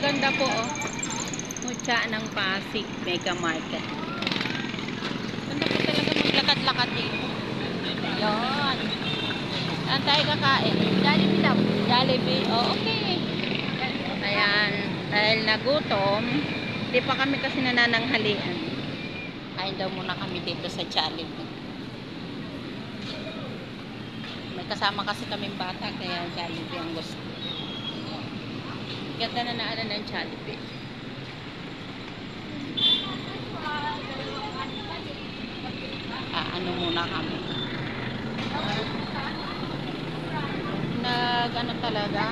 ganda po, oh. Mucha ng Pasig Mega Market. Ganda po talaga maglakad-lakad dito. Yan. Saan tayo kakain? Jollibee daw. Jollibee. Oh, okay. Ayan. Dahil nagutom, hindi pa kami kasi nanananghalian. Kain daw muna kami dito sa Jollibee. May kasama kasi kaming bata, kaya Jollibee ang gusto. Ganda na naalan ng Jollibee. Ano muna kami. Ano talaga.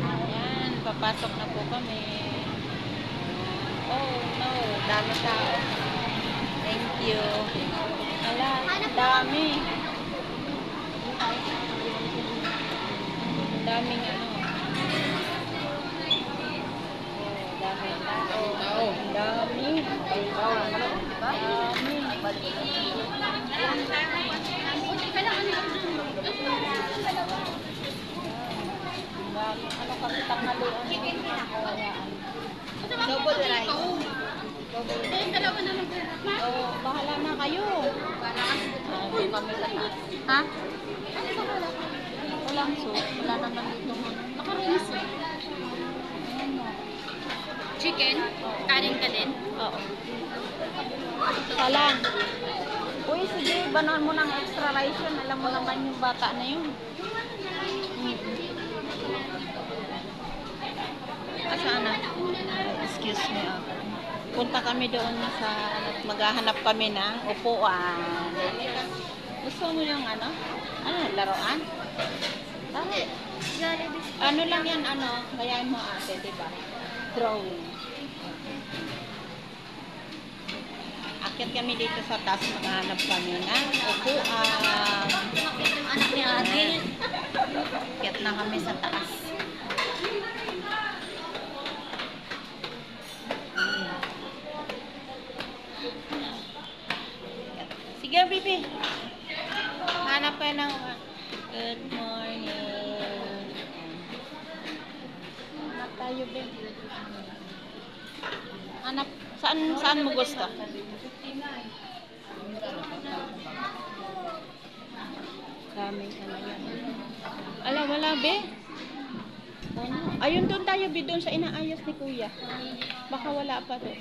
Ayan, papasok na po kami. Oh no, dami tao. Thank you. Hala, dami. Daming ano. Daming tao. Dami. Ano kasi tanghalian? Double rice. Dalawa na lang. Oh, bahala na kayo. Doon kami sa taas. Ha? Walang soup. Wala naman dito. Naka-rings. Chicken? Kanin ka din? Oo. Salang. Uy, sige, banon mo ng extra rice yun. Alam mo naman yung bata na yun. Asaan na? Excuse me. Punta kami doon sa maghahanap kami ng upuan. Gusto mo yung ano? Ano? Laruan? Bakit? Ano lang yan, ano? Gayahin mo ate, diba? Drawing. Akyat kami dito sa taas, maghahanap kami ng upuan. Anak ni ate. Akyat na kami sa taas. Sige, baby. Hanap ka ng good morning. Hanap tayo, baby. Hanap. Saan mo gusto? Daming ano yan. Ala, wala, be. Ayun, doon tayo, be. Doon sa inaayos ni kuya. Baka wala pa doon.